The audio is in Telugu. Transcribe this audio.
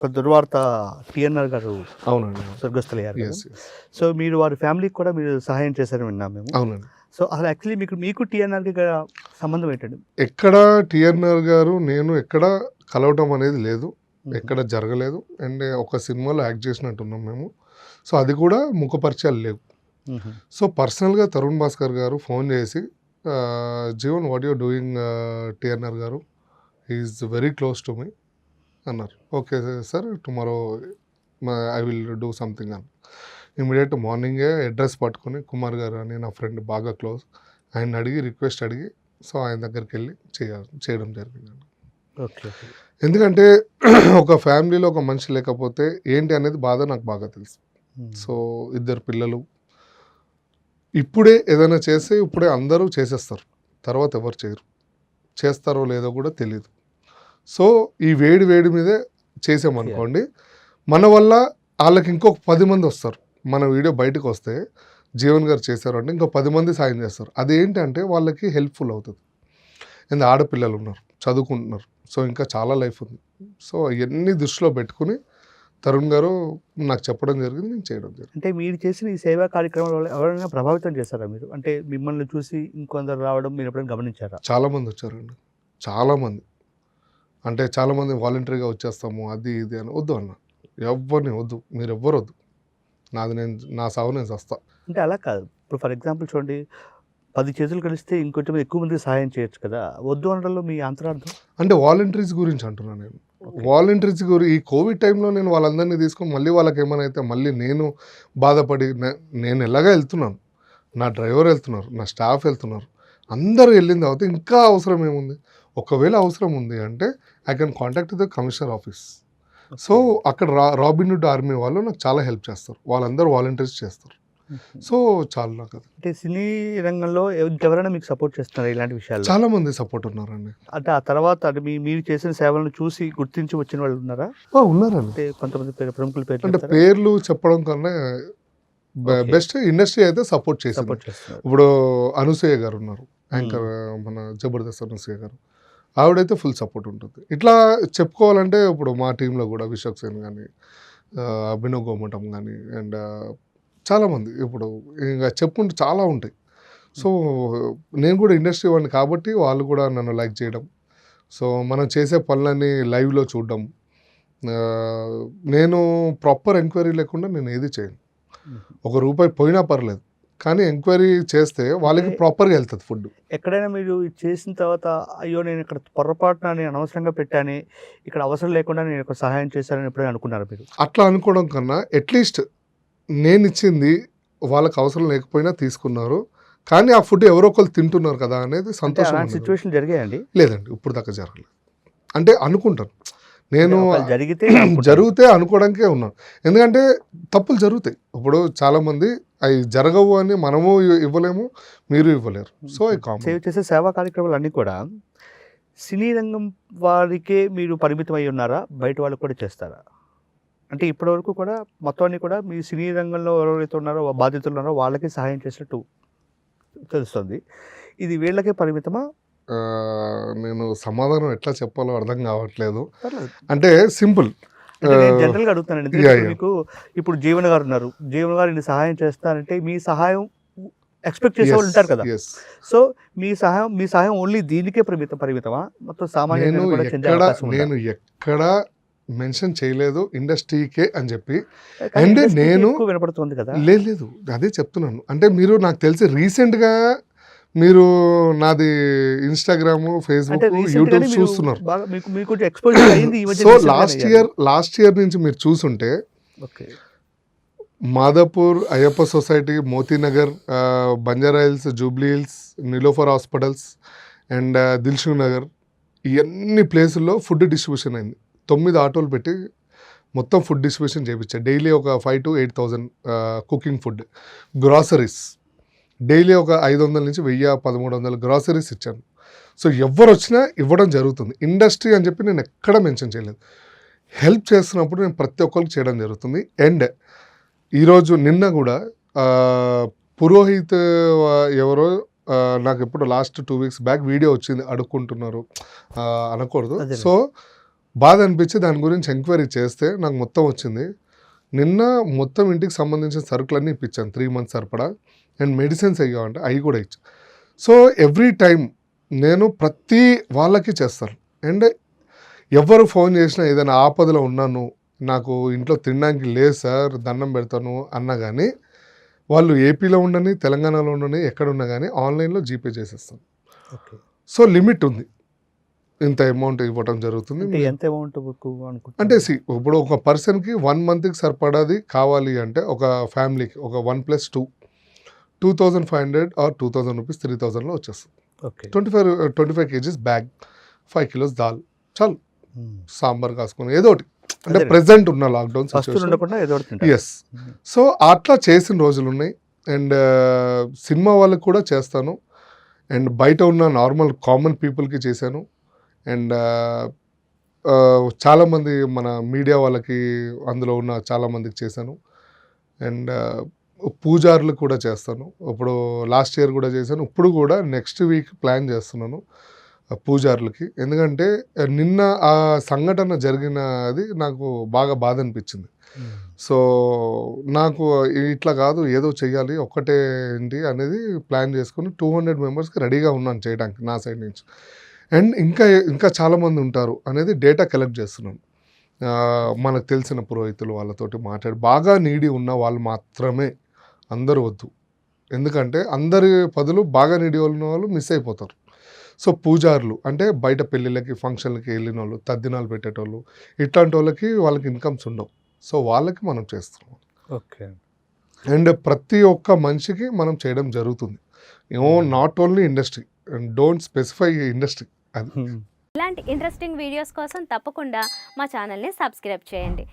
ఒక దుర్వార్త టీఎన్ఆర్ గారు అవునండి. అవును. స్వర్గస్థులయ్యారు కదా! యెస్. యెస్. సో, మీరు వారి ఫ్యామిలీకి కూడా మీరు సహాయం చేశారని విన్నాం మేము. అవునండి. సో, అసలు యాక్చువల్లీ మీకు టీఎన్ఆర్‌కి సంబంధం ఏంటండి? ఎక్కడ టీఎన్ఆర్ గారు, నేను ఎక్కడ కలవటం అనేది లేదు. హుహు. ఎక్కడ జరగలేదు. అండ్ ఒక సినిమాలో యాక్ట్ చేసినట్టున్నాం మేము. సో, అది కూడా ముఖ పరిచయాలు లేవు. హుహు. సో, పర్సనల్‌గా తరుణ్ భాస్కర్ గారు ఫోన్ చేసి Jeevan what you doing TNR గారు? He is very close to me అన్నారు. Okay sir tomorrow I will do something అని. ఇమ్మీడియట్ మార్నింగే అడ్రస్ పట్టుకొని కుమార్ గారు అని నా ఫ్రెండ్ బాగా క్లోజ్. ఆయన్ని అడిగి రిక్వెస్ట్ అడిగి సో, ఆయన దగ్గరికి వెళ్ళి చేయడం జరిగిందండి. ఓకే. ఓకే. ఎందుకంటే ఒక ఫ్యామిలీలో ఒక మనిషి లేకపోతే ఏంటి అనేది బాధ నాకు బాగా తెలుసు. హ్మ్. సో, ఇద్దరు పిల్లలు. ఇప్పుడే ఏదైనా చేస్తే ఇప్పుడే అందరూ చేసేస్తారు. తర్వాత ఎవరు చేయరు. చేస్తారో లేదో కూడా తెలీదు. సో, ఈ వేడి వేడి మీదే చేసామనుకోండి, మన వల్ల ఆళ్ళకి ఇంకొక 10 మంది వస్తారు. మన వీడియో బయటకు వస్తే జీవన్ గారు చేశారు అంటే ఇంకో 10 మంది సాయం చేస్తారు. అదేంటంటే వాళ్ళకి హెల్ప్‌ఫుల్ అవుతది. అండ్ ఆడపిల్లలు ఉన్నారు, చదువుకుంటున్నారు. సో, ఇంకా చాలా లైఫ్ ఉంది. సో, ఇయన్నీ దృష్టిలో పెట్టుకొని తరుణ్ గారు నాకు చెప్పడం జరిగింది. నేను చేయడం జరిగింది. అంటే మీరు చేసిన ఈ సేవా కార్యక్రమాల వల్ల ఎవరైనా ప్రభావితం చేశారా మీరు? అంటే మిమ్మల్ని చూసి ఇంకొందరు రావడం మీరు ఎప్పుడైనా గమనించారా? చాలామంది వచ్చారండి. చాలామంది. అంటే చాలామంది వాలంటరీగా వచ్చేస్తాము అది ఇది అని. వద్దు అన్న. ఎవ్వరిని వద్దు. మీరెవ్వరు వద్దు. నా సావు నేను చస్తా. అంటే అలా కాదు. ఇప్పుడు ఫర్ ఎగ్జాంపుల్ చూడండి 10 చేతులు కలిస్తే ఇంకొంచెం ఎక్కువ మందికి సహాయం చేయొచ్చు కదా! వద్దు అనడంలో మీ అంతరార్థం? అంటే వాలంటీర్స్ గురించి అంటున్నాను నేను. ఓకే. వాలంటీర్స్ ఈ కోవిడ్ టైంలో నేను వాళ్ళందరినీ తీసుకొని మళ్ళీ వాళ్ళకేమైనా అయితే మళ్ళీ నేను బాధపడి నేను ఎలాగా వెళ్తున్నాను. నా డ్రైవర్ వెళ్తున్నారు. నా స్టాఫ్ వెళ్తున్నారు. అందరూ వెళ్ళిన తర్వాత ఇంకా అవసరం ఏముంది? ఒకవేళ అవసరం ఉంది అంటే I can contact the commissioner office. So, అక్కడ రాబిన్‌హుడ్ ఆర్మీ వాళ్ళు నాకు చాలా హెల్ప్ చేస్తారు. వాళ్ళందరూ వాలంటీర్స్ చేస్తారు. హుహు. సో, చాలు నాకది. అంటే సినీ రంగంలో ఇంకెవరైనా మీకు సపోర్ట్ చేస్తున్నారా ఇలాంటి విషయాల్లో? చాలామంది సపోర్ట్ ఉన్నారండి. అంటే ఆ తర్వాత అంటే మీరు చేసిన సేవలను చూసి గుర్తించి వచ్చిన వాళ్ళు ఉన్నారా? ఉన్నారండి. అంటే కొంతమంది ప్రముఖుల పేర్లు అంటే చెప్తారా? పేర్లు చెప్పడం కన్నా ఓకే. బెస్ట్ ఇండస్ట్రీ అయితే సపోర్ట్ చేసింది. సపోర్ట్ చేస్తున్నారు. ఇప్పుడు అనసూయ గారు ఉన్నారు. యాంకర్ మన జబర్దస్త్ అనసూయ గారు. ఆవిడైతే ఫుల్ సపోర్ట్ ఉంటుంది. ఇట్లా చెప్పుకోవాలంటే ఇప్పుడు మా టీంలో కూడా విశాఖ సేన్ కానీ, అభినవ్ గోమటం కానీ అండ్ చాలామంది ఇప్పుడు ఇంకా చెప్పుకుంటే చాలా ఉంటాయి. సో, నేను కూడా ఇండస్ట్రీ వాడిని కాబట్టి వాళ్ళు కూడా నన్ను లైక్ చేయడం. సో, మనం చేసే పనులన్నీ లైవ్‌లో చూడడం. నేను ప్రాపర్ ఎంక్వైరీ లేకుండా నేను ఏది చేయను. ఒక రూపాయి పోయినా పర్లేదు. కానీ ఎంక్వైరీ చేస్తే వాళ్ళకి ప్రాపర్‌గా వెళ్తది ఫుడ్. ఎక్కడైనా మీరు ఇది చేసిన తర్వాత అయ్యో! నేను ఇక్కడ పొరపాటున నేను అనవసరంగా పెట్టానే, ఇక్కడ అవసరం లేకుండా నేను ఇక్కడ సహాయం చేశానని ఎప్పుడైనా అనుకున్నారా మీరు? అట్లా అనుకోవడం కన్నా అట్‌లీస్ట్ నేనిచ్చింది వాళ్ళకి అవసరం లేకపోయినా తీసుకున్నారు. కానీ ఆ ఫుడ్ ఎవరో ఒకళ్ళు తింటున్నారు కదా అనేది అంటే సంతోషం అలాంటి ఉన్నది. సిట్యుయేషన్‌లు జరిగాయండి? లేదండి. ఇప్పుడు దాకా జరగలేదు. అంటే అనుకుంటాను. నేను ఒకవేళ జరిగితే జరిగితే అనుకోవడానికే ఉన్నాను. ఎందుకంటే తప్పులు జరుగుతాయి. ఇప్పుడు చాలామంది అవి జరగవు అని మనము ఇవ్వలేము, మీరు ఇవ్వలేరు. సో, సేవ చేసే సేవా కార్యక్రమాలన్నీ కూడా సినీ రంగం వారికే మీరు పరిమితం అయ్యి ఉన్నారా? బయట వాళ్ళకి కూడా చేస్తారా? అంటే ఇప్పటివరకు కూడా మొత్తం అన్ని కూడా మీ సినీ రంగంలో ఎవరైతే ఉన్నారో బాధితులు ఉన్నారో వాళ్ళకే సహాయం చేసినట్టు తెలుస్తుంది. ఇది వీళ్ళకే పరిమితమా? నేను సమాధానం ఎట్లా చెప్పాలో అర్థం కావట్లేదు. పర్లేదు. అంటే సింపుల్. అంటే నేను జనరల్‌గా అడుగుతానండి. ఎందుకంటే మీకు ఇప్పుడు జీవన్ గారు ఉన్నారు. జీవన్ గారు ఇన్ని సహాయం చేస్తారంటే మీ సహాయం ఎక్స్‌పెక్ట్ చేసేవాళ్ళు ఉంటారు కదా! యెస్. సో, మీ సహాయం ఓన్లీ దీనికే పరిమితమా? మొత్తం సామాన్య నేను జనం కూడా చెందే అవకాశం ఉందా? ఎక్కడ మెన్షన్ చేయలేదు ఇండస్ట్రీకే అని చెప్పి. కానీ అంటే ఇండస్ట్రీకి నేను ఎక్కువ వినపడుతుంది కదా! లేదు. అదే చెప్తున్నాను. అంటే మీరు నాకు తెలిసి రీసెంట్‌గా మీరు నాది ఇన్‌స్టాగ్రాము, అంటే ఫేస్‌బుక్, రీసెంట్‌గానే యూట్యూబ్ మీరు చూస్తున్నారు. బాగా మీకు కొంచెం ఎక్స్‌పోజర్ అయింది ఈ మధ్య సో, రీసెంట్‌గానే లాస్ట్ ఇయర్ నుంచి మీరు చూసుంటే okay. Madhapur, Ayyappa society, Motinagar, Banjara Hills, Jubilee Hills, Niloufer hospitals and Dilsukh Nagar ఇయన్ని ప్లేసుల్లో ఫుడ్ డిస్ట్రిబ్యూషన్ అయింది. 9 ఆటోలు పెట్టి మొత్తం ఫుడ్ డిస్ట్రిబ్యూషన్ చేపించా. డైలీ ఒక 5,000-8,000 కుకింగ్ ఫుడ్. గ్రాసరీస్ డైలీ ఒక 500 నుంచి 1000, 1300 గ్రాసరీస్ ఇచ్చాను. సో, ఎవ్వరొచ్చినా ఇవ్వడం జరుగుతుంది. ఇండస్ట్రీ అని చెప్పి నేను ఎక్కడ మెన్షన్ చేయలేదు. హెల్ప్ చేస్తున్నప్పుడు నేను ప్రతి ఒక్కరికి చేయడం జరుగుతుంది. అండ్ ఈరోజు నిన్న కూడా పురోహిత్ ఎవరో నాకు ఎప్పుడు లాస్ట్ 2 వీక్స్ బ్యాక్ వీడియో వచ్చింది. అడుక్కుంటున్నారు అనకూడదు. అదేలే. సో, బాధ అనిపించి దాని గురించి ఎంక్వైరీ చేస్తే నాకు మొత్తం వచ్చింది. నిన్న మొత్తం ఇంటికి సంబంధించిన సరుకులన్నీ ఇప్పించాను 3 మంత్స్ సరిపడా. అండ్ మెడిసిన్స్ అయ్యా అంటే అవి కూడా ఇచ్చా. సో ఎవ్రీ టైం నేను ప్రతి వాళ్ళకి చేస్తాను. అండ్ ఎవరు ఫోన్ చేసినా ఏదైనా ఆపదలో ఉన్నాను, నాకు ఇంట్లో తినడానికి లేదు సార్ దండం పెడతాను అన్నా కానీ వాళ్ళు ఏపీలో ఉండని, తెలంగాణలో ఉండని, ఎక్కడున్నా కానీ ఆన్లైన్లో జీపే చేసేస్తాను. ఓకే. సో లిమిట్ ఉంది, ఇంత అమౌంట్ ఇవ్వటం జరుగుతుంది. అంటే ఎంత అమౌంట్ అనుకుంటున్నారు? అంటే ఇప్పుడు ఒక పర్సన్కి 1 మంత్కి సరిపడాది కావాలి అంటే ఒక ఫ్యామిలీకి ఒక 1+2 2500 ఆర్ 2000 రూపీస్ 3000లో వచ్చేస్తుంది. Okay. 25 kgs bag, 5 kilos dal చాలు. సాంబార్ కాసుకొని ఏదో ఒకటి అంటే అదే. ప్రెసెంట్ ఉన్న లాక్డౌన్ ఫస్ట్ ఉండకుండా ఏదో ఒకటి తింటారు. ఎస్. సో అట్లా చేసిన రోజులు ఉన్నాయి. అండ్ సినిమా వాళ్ళకి కూడా చేస్తాను. అండ్ బయట ఉన్న నార్మల్ కామన్ పీపుల్కి చేశాను. అండ్ చాలామంది మన మీడియా వాళ్ళకి అందులో ఉన్న చాలామందికి చేశాను. అండ్ పూజారులు కూడా చేస్తాను. ఇప్పుడు లాస్ట్ ఇయర్ కూడా చేశాను. ఇప్పుడు కూడా నెక్స్ట్ వీక్ ప్లాన్ చేస్తున్నాను పూజారులకి. ఎందుకంటే నిన్న ఆ సంఘటన జరిగినది నాకు బాగా బాధ అనిపించింది. సో నాకు ఇట్లా కాదు ఏదో చెయ్యాలి ఒక్కటే ఏంటి అనేది ప్లాన్ చేసుకుని 200 మెంబర్స్కి రెడీగా ఉన్నాను చేయడానికి నా సైడ్ నుంచి. అండ్ ఇంకా చాలామంది ఉంటారు అనేది డేటా కలెక్ట్ చేస్తున్నాను. మనకు తెలిసిన పురోహితులు వాళ్ళతోటి మాట్లాడి బాగా నీడి ఉన్న వాళ్ళు మాత్రమే, అందరూ వద్దు. ఎందుకంటే అందరి పదులు బాగా నీడి ఉన్న వాళ్ళు మిస్ అయిపోతారు. సో పూజారులు అంటే బయట పెళ్ళిళ్ళకి ఫంక్షన్లకి వెళ్ళిన వాళ్ళు, తద్దినాలు పెట్టేటోళ్ళు, ఇట్లాంటి వాళ్ళకి ఇన్కమ్స్ ఉండవు. సో వాళ్ళకి మనం చేస్తున్నాం. ఓకే. అండ్ ప్రతి ఒక్క మనిషికి మనం చేయడం జరుగుతుంది. Not only industry, don't specify industry. అది ఇలాంటి ఇంట్రెస్టింగ్ వీడియోస్ కోసం తప్పకుండా మా ఛానల్ని సబ్స్క్రైబ్ చేయండి.